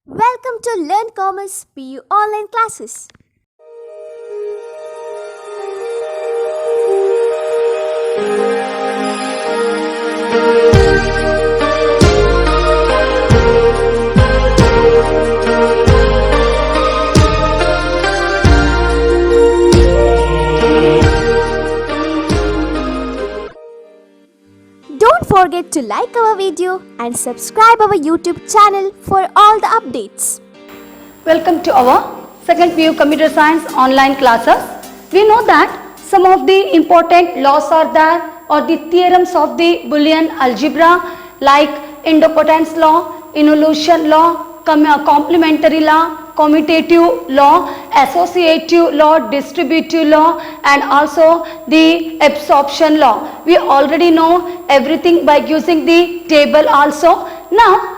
Welcome to Learn Commerce PU online classes. Don't forget to like our video and subscribe our YouTube channel for all the updates. Welcome to our second PU Computer Science online classes. We know that some of the important laws are there or the theorems of the Boolean algebra like idempotence law, involution law, complementary law, commutative law, associative law, distributive law and also the absorption law. We already know everything by using the table also. Now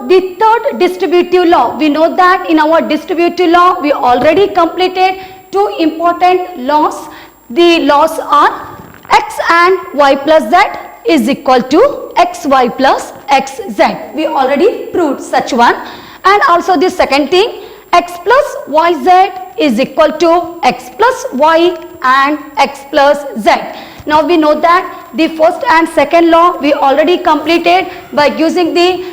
the third distributive law, we know that in our distributive law we already completed two important laws. The laws are x and y plus z is equal to xy plus xz. We already proved such one. And also the second thing, x plus yz is equal to x plus y and x plus z. Now we know that the first and second law we already completed by using the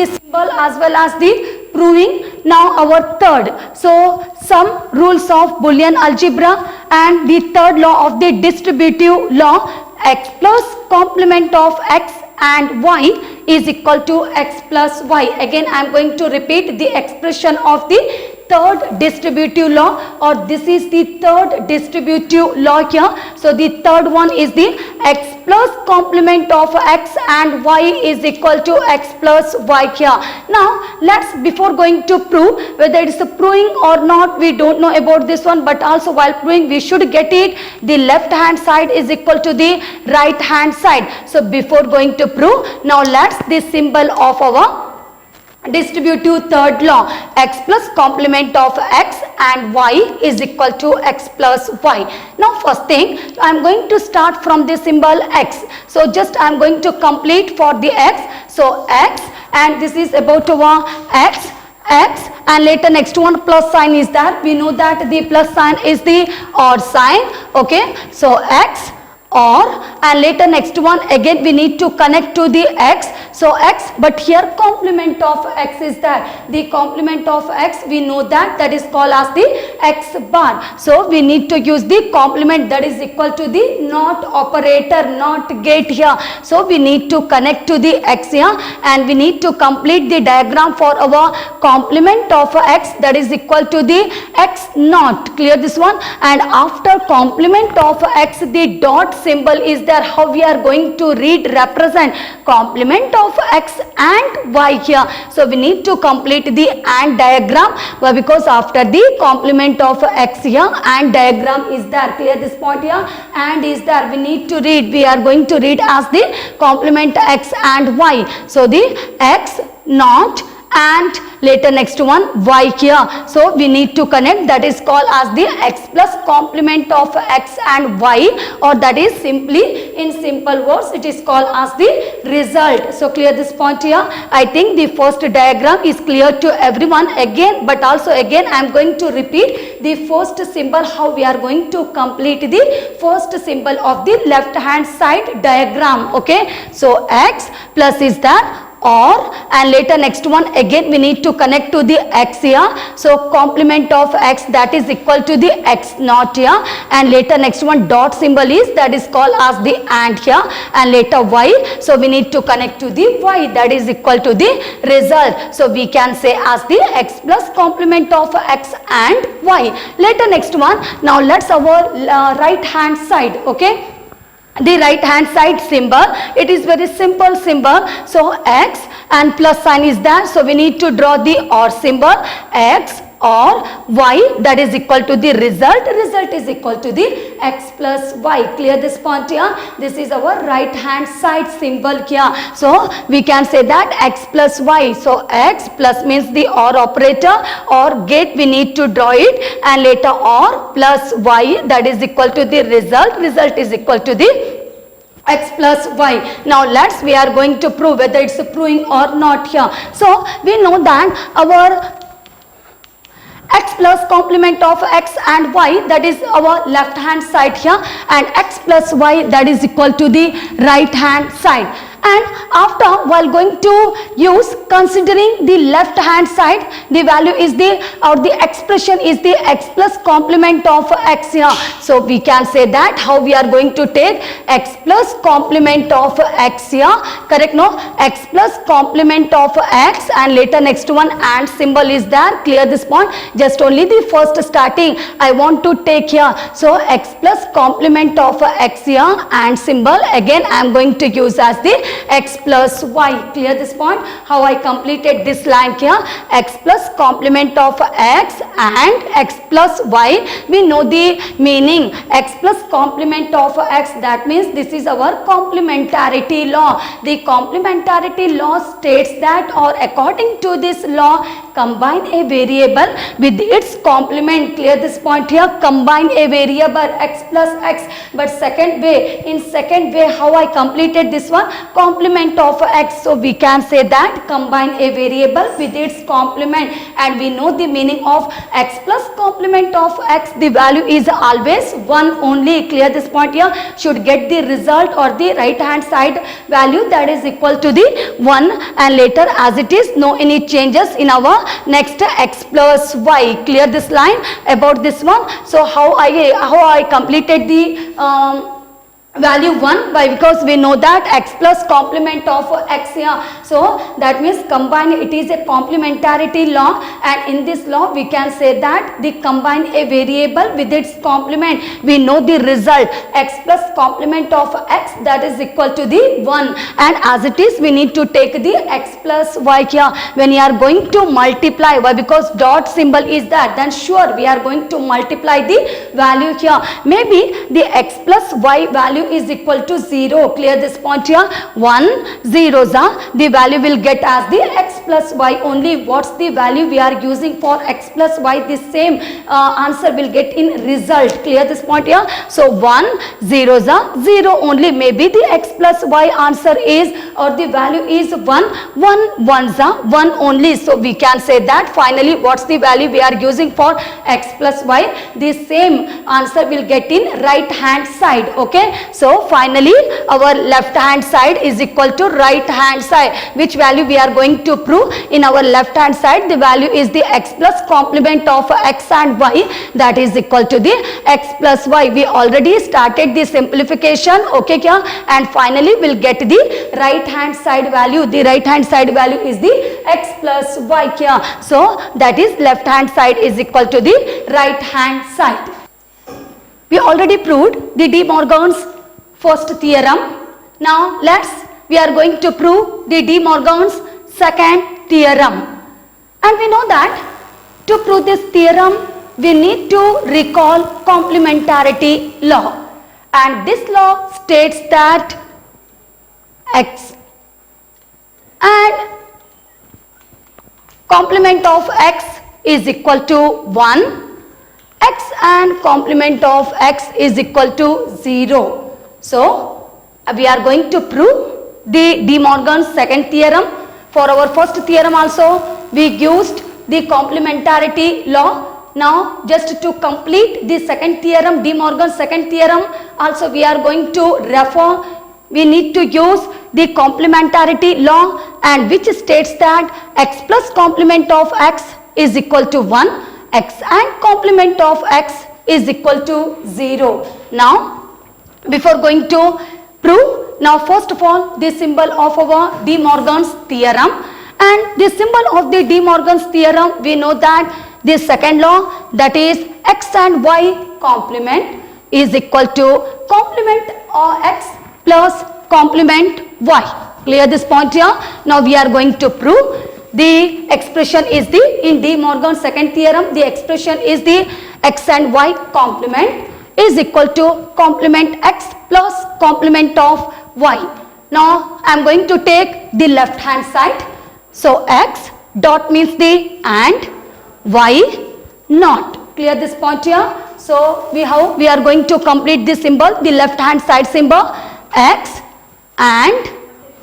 symbol as well as the proving. Now our third, so some rules of Boolean algebra and the third law of the distributive law, x plus complement of x and y is equal to x plus y. Again I am going to repeat the expression of the third distributive law, or this is the third distributive law here. So the third one is the x plus complement of x and y is equal to x plus y here. Now let's, before going to prove whether it is a proving or not, we don't know about this one, but also while proving we should get it, the left hand side is equal to the right hand side. So before going to prove, now let's the symbol of our distributive third law, x plus complement of x and y is equal to x plus y. Now first thing, I am going to start from the symbol x. So just I am going to complete for the x. So x, and this is about our x and later next one plus sign is that. We know that the plus sign is the or sign. Okay, so x or, and later next one again we need to connect to the x. So x, but here complement of x is that. The complement of x we know that is called as the x bar. So we need to use the complement, that is equal to the not operator, not gate here. So we need to connect to the x here and we need to complete the diagram for our complement of x, that is equal to the x naught. Clear this one? And after complement of x, the dot symbol is there. How we are going to represent complement of x and y here. So we need to complete the and diagram. Why? Because after the complement of x here and diagram is there. Clear this point here? And is there. We need to read. We are going to read as the complement x and y. So the x naught and later next one y here. So we need to connect, that is called as the x plus complement of x and y, or that is simply in simple words it is called as the result. So clear this point here? I think the first diagram is clear to everyone again, but also again I am going to repeat the first symbol, how we are going to complete the first symbol of the left hand side diagram. Okay, so x plus is that or, and later next one again we need to connect to the x here. So complement of x, that is equal to the x naught here, and later next one dot symbol is, that is called as the and here, and later y. So we need to connect to the y, that is equal to the result. So we can say as the x plus complement of x and y. Later next one, now let's our right hand side. Okay, the right hand side symbol, it is very simple symbol. So x and plus sign is there. So we need to draw the or symbol, x or y, that is equal to the result. Result is equal to the x plus y. Clear this point here? This is our right hand side symbol here. So we can say that x plus y. So x plus means the or operator or gate, we need to draw it, and later or plus y, that is equal to the result. Result is equal to the x plus y. Now we are going to prove whether it's proving or not here. So we know that our x plus complement of x and y, that is our left hand side here, and x plus y, that is equal to the right hand side. And after, while going to use, considering the left hand side, the value is the, or the expression is the x plus complement of x here. So we can say that how we are going to take x plus complement of x here, correct? No, x plus complement of x, and later next one and symbol is there. Clear this point? Just only the first starting I want to take here. So x plus complement of x here and symbol again I am going to use as the x plus y. Clear this point? How I completed this line here, x plus complement of x and x plus y. We know the meaning, x plus complement of x, that means this is our complementarity law. The complementarity law states that, or according to this law, combine a variable with its complement. Clear this point here, combine a variable x plus x. But second way, in second way how I completed this one, complement of x. So we can say that combine a variable with its complement, and we know the meaning of x plus complement of x, the value is always 1 only. Clear this point here, should get the result or the right hand side value that is equal to the 1, and later as it is, no any changes in our next x plus y. Clear this line about this one. So how I completed the value 1, by because we know that x plus complement of x here. So that means combine, it is a complementarity law, and in this law we can say that the combine a variable with its complement, we know the result x plus complement of x, that is equal to the 1, and as it is we need to take the x plus y here. When you are going to multiply, why? Because dot symbol is that, then sure we are going to multiply the value here. Maybe the x plus y value is equal to 0. Clear this point here, 1 zeros are, the value will get as the x plus y only. What's the value we are using for x plus y? The same answer will get in result. Clear this point here. So 1 zeros are 0 only. Maybe the x plus y answer is, or the value is 1 ones are 1 only. So we can say that finally what's the value we are using for x plus y? The same answer will get in right hand side. Okay. So finally our left hand side is equal to right hand side. Which value we are going to prove? In our left hand side the value is the x plus complement of x and y, that is equal to the x plus y. We already started the simplification. Okay kya? And finally we'll get the right hand side value. The right hand side value is the x plus y kya? So that is left hand side is equal to the right hand side. We already proved the De Morgan's first theorem. Now we are going to prove the De Morgan's second theorem. And we know that to prove this theorem we need to recall complementarity law. And this law states that x and complement of x is equal to 1. X and complement of x is equal to 0. So we are going to prove the De Morgan's second theorem. For our first theorem also we used the complementarity law. Now just to complete the second theorem, De Morgan's second theorem, also we are going to refer, we need to use the complementarity law, and which states that x plus complement of x is equal to 1, x and complement of x is equal to 0. Now before going to prove, now first of all the symbol of our De Morgan's theorem, and the symbol of the De Morgan's theorem, we know that the second law, that is x and y complement is equal to complement of x plus complement y. Clear this point here. Now we are going to prove the expression is the, in De Morgan's second theorem, the expression is the x and y complement is equal to complement x plus complement of y. Now I am going to take the left hand side. So x dot means the and, y not. Clear this point here. So we are going to complete this symbol, the left hand side symbol. x and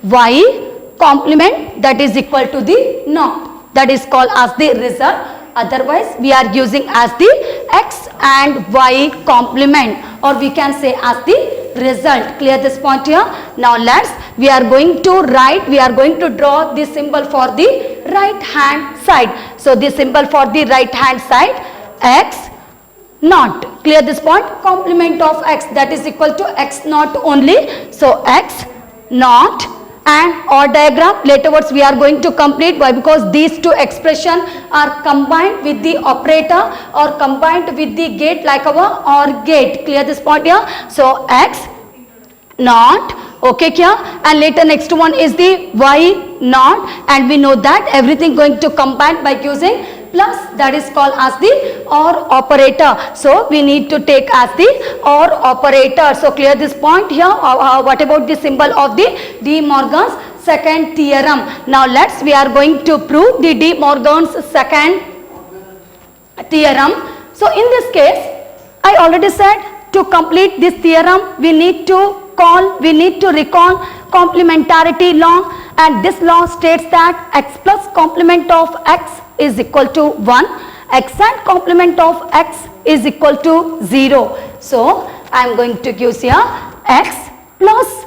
y complement that is equal to the naught. That is called as the result. Otherwise we are using as the x and y complement, or we can say as the result. Clear this point here? Now we are going to draw the symbol for the right hand side. So the symbol for the right hand side, x naught. Clear this point? Complement of x, that is equal to x naught only. So x naught and OR diagram laterwards we are going to complete. Why? Because these two expressions are combined with the operator or combined with the gate like our OR gate. Clear this point here? So x naught, okay kya? And later next one is the y naught, and we know that everything going to combine by using plus, that is called as the OR operator. So we need to take as the OR operator. So clear this point here. What about the symbol of the De Morgan's second theorem? Now we are going to prove the De Morgan's second theorem. So in this case, I already said to complete this theorem we need to recall complementarity law, and this law states that x plus complement of x is equal to 1, x and complement of x is equal to 0. So I am going to use here x plus,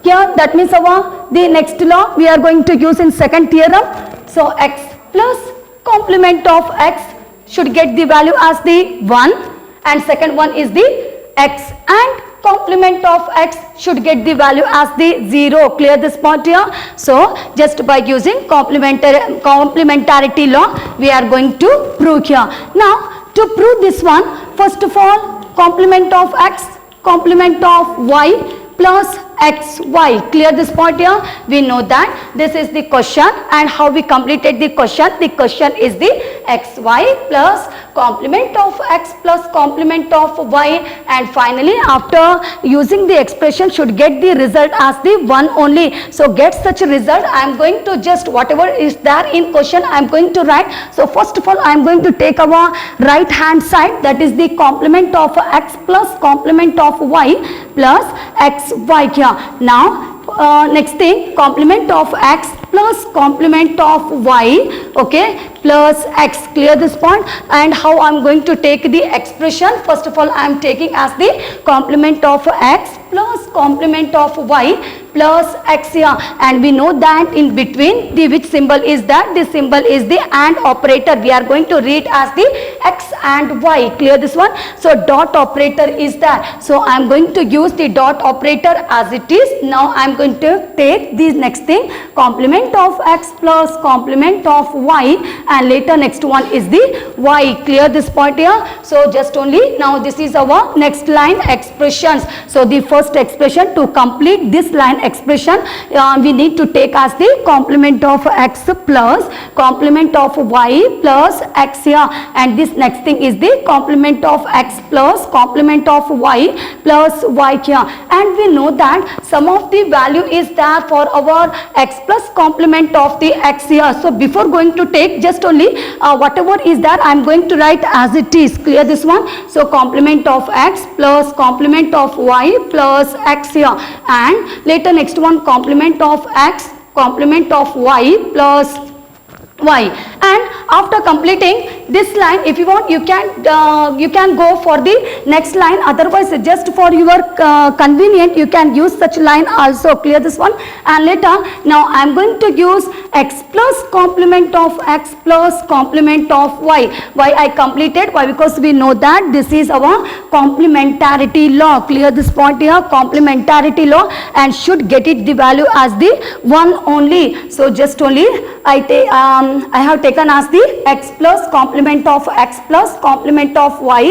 here that means the next law we are going to use in second theorem. So x plus complement of x should get the value as the 1, and second one is the x and complement of x should get the value as the 0. Clear this point here? So just by using complementarity law we are going to prove here. Now to prove this one, first of all, complement of x, complement of y plus xy. Clear this point here? We know that this is the question, and how we completed the question. The question is the xy plus complement of x plus complement of y, and finally after using the expression should get the result as the 1 only. So get such a result, I am going to just whatever is there in question I am going to write. So first of all I am going to take our right hand side, that is the complement of x plus complement of y plus xy here. Now next thing, complement of x plus complement of y, okay, plus x. Clear this point? And how I am going to take the expression? First of all I am taking as the complement of x plus complement of y plus x here, and we know that in between the which symbol is that? This symbol is the AND operator. We are going to read as the x and y. Clear this one? So dot operator is there. So I am going to use the dot operator as it is. Now I am going to take this next thing, complement of x plus complement of y, and later next one is the y. Clear this point here? So just only now this is our next line expressions. So the first expression, to complete this line expression we need to take as the complement of x plus complement of y plus x here, and this next thing is the complement of x plus complement of y plus y here, and we know that some of the value is there for our x plus complement of the x here. So before going to take, just only whatever is there I am going to write as it is. Clear this one? So complement of x plus complement of y plus x here, and later next one complement of x complement of y plus y. And after completing this line, if you want you can go for the next line, otherwise just for your convenient you can use such line also. Clear this one? And later now I am going to use x plus complement of x plus complement of y. Why I completed? Why? Because we know that this is our complementarity law. Clear this point here? Complementarity law, and should get it the value as the 1 only. So just only I have taken as the x plus complement of x plus complement of y,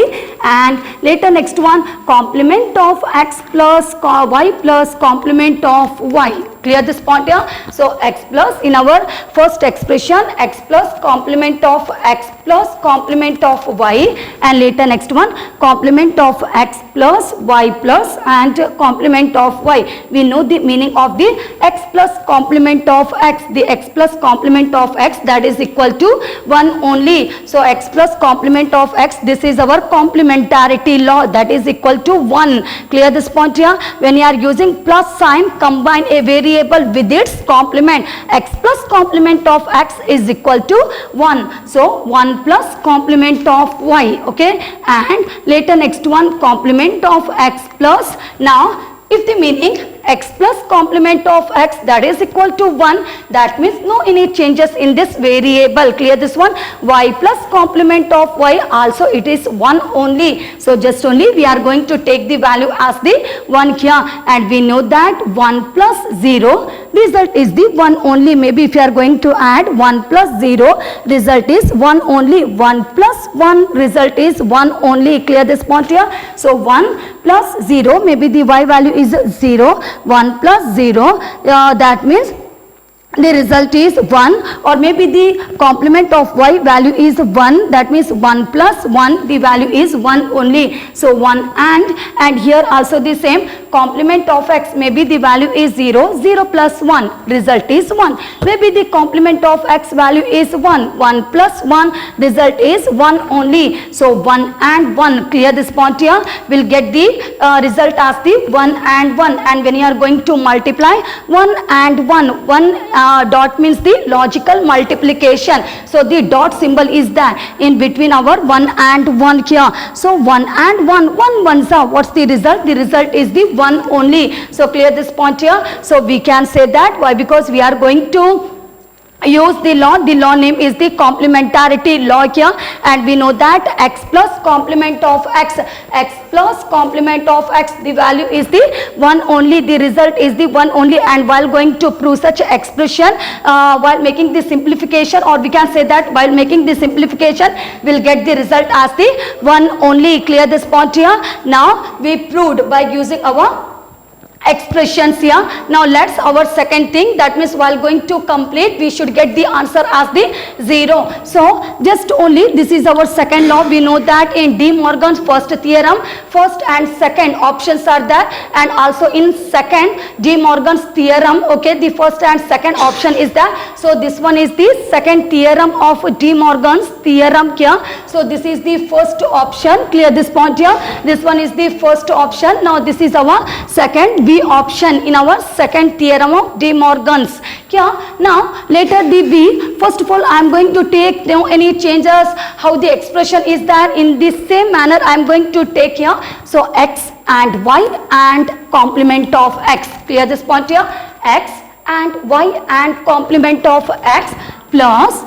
and later next one complement of x plus y plus complement of y. Clear this point here? So x plus in our first expression, x plus complement of x plus complement of y, and later next one complement of x plus y plus and complement of y. We know the meaning of the x plus complement of x. The x plus complement of x, that is equal to 1 only. So x plus complement of x, this is our complementarity law, that is equal to 1. Clear this point here? When you are using plus sign, combine a variable with its complement. X plus complement of x is equal to 1. So 1 plus complement of y. Okay, and later next one complement of x plus. Now if the meaning x plus complement of x, that is equal to 1, that means no any changes in this variable. Clear this one? Y plus complement of y, also it is 1 only. So just only we are going to take the value as the 1 here, and we know that 1 plus 0 result is the 1 only. Maybe if you are going to add 1 plus 0, result is 1 only. 1 plus 1, result is 1 only. Clear this point here? So 1 plus 0, maybe the y value is 0. 1 plus 0, that means the result is 1, or maybe the complement of y value is 1, that means 1 plus 1, the value is 1 only. So 1 and here also the same, complement of x, maybe the value is 0, 0 plus 1, result is 1. Maybe the complement of x value is 1, 1 plus 1, result is 1 only. So 1 and 1, clear this point here, will get the result as the 1 and 1, and when you are going to multiply 1 and 1, dot means the logical multiplication. So the dot symbol is there in between our 1 and 1 here. So 1 and 1, 1 ones are, what's the result? The result is the 1 only. So clear this point here. So we can say that, why? Because we are going to use the law name is the complementarity law here, and we know that x plus complement of x, x plus complement of x, the value is the 1 only, the result is the 1 only. And while going to prove such expression, while making the simplification, or we can say that while making the simplification, we'll get the result as the 1 only. Clear this point here? Now we proved by using our expressions here. Now let's our second thing, that means while going to complete, we should get the answer as the 0. So just only this is our second law. We know that in De Morgan's first theorem, first and second options are there, and also in second De Morgan's theorem, okay, the first and second option is there. So this one is the second theorem of De Morgan's theorem here. So this is the first option. Clear this point here? This one is the first option. Now this is our second B option in our second theorem of De Morgan's. Yeah. Now later the B, first of all I am going to take any changes, how the expression is there, in the same manner I am going to take here. So x and y and complement of x. Clear this point here? X and y and complement of x plus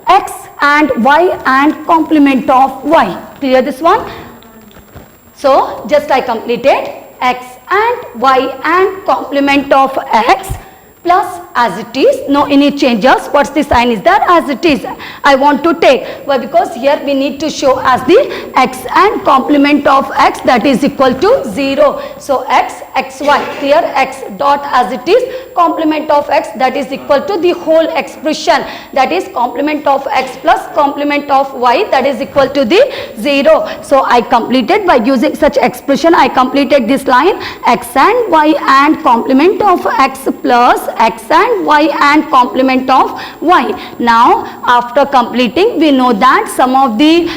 x and y and complement of y. Clear this one? So just I completed x and y and complement of x plus as it is, no any changes. What's the sign is there? As it is I want to take. Why? Because here we need to show as the x and complement of x, that is equal to 0. So x, xy, here x dot as it is, complement of x, that is equal to the whole expression, that is complement of x plus complement of y, that is equal to the 0. So I completed by using such expression, I completed this line, x and y and complement of x plus x and y and complement of y. Now after completing, we know that some of the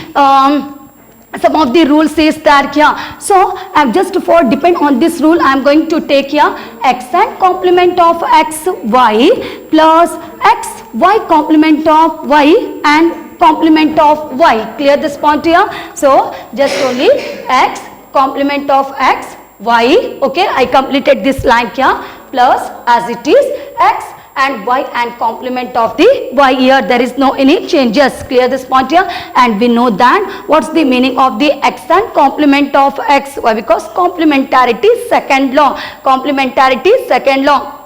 rules is there here. So just for depend on this rule, I am going to take here x and complement of x y plus x y complement of y and complement of y. Clear this point here? So just only x complement of x y, okay, I completed this line here, plus as it is x and y and complement of the y, here there is no any changes. Clear this point here? And we know that what's the meaning of the x and complement of x. Why? Because complementarity second law, complementarity second law.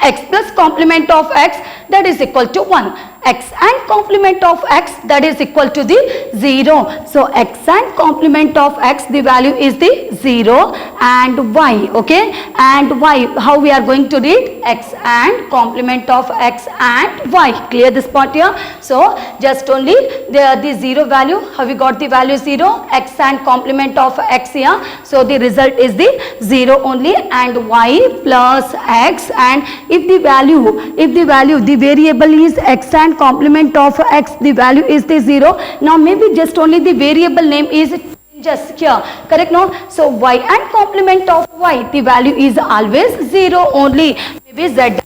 X plus complement of x, that is equal to 1. x and complement of x, that is equal to the 0. So x and complement of x, the value is the 0, and y, okay, and y, how we are going to read? X and complement of x and y. Clear this part here? So just only the 0 value, how we got the value 0? X and complement of x here, so the result is the 0 only, and y plus x, and if the value, the variable is x and complement of x, the value is the 0. Now maybe just only the variable name is just here, correct? No, so y and complement of y, the value is always 0 only. Maybe z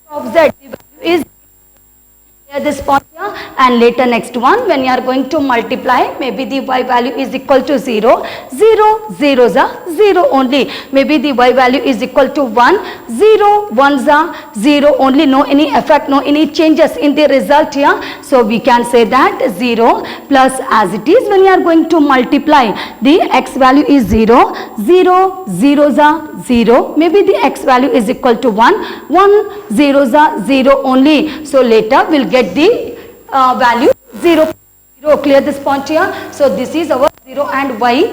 of z, the value is this point here, and later next one, when you are going to multiply, maybe the y value is equal to 0, 0 zeros are 0 only. Maybe the y value is equal to 1, 0 ones are 0 only, no any effect, no any changes in the result here. So we can say that 0 plus, as it is, when you are going to multiply, the x value is 0, 0 zeros are 0, maybe the x value is equal to 1, 1 zeros are 0 only. So later we'll get the value 0, 0. Clear this point here? So this is our 0 and y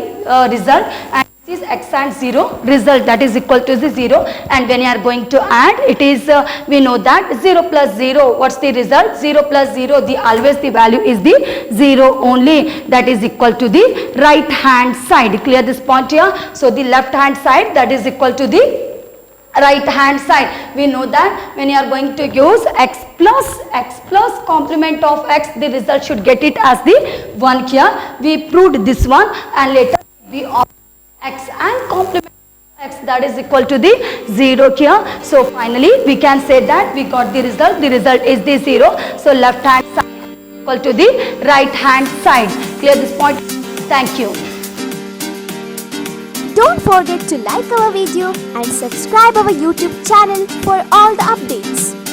result, and this is x and 0 result, that is equal to the 0. And when you are going to add, it is we know that 0 plus 0, what's the result? 0 plus 0, the always the value is the 0 only, that is equal to the right hand side. Clear this point here? So the left hand side, that is equal to the right hand side. We know that when you are going to use x plus complement of x, the result should get it as the 1 here. We proved this one, and later we of x and complement of x, that is equal to the 0 here. So finally we can say that we got the result is the 0. So left hand side equal to the right hand side. Clear this point? Thank you. Don't forget to like our video and subscribe our YouTube channel for all the updates.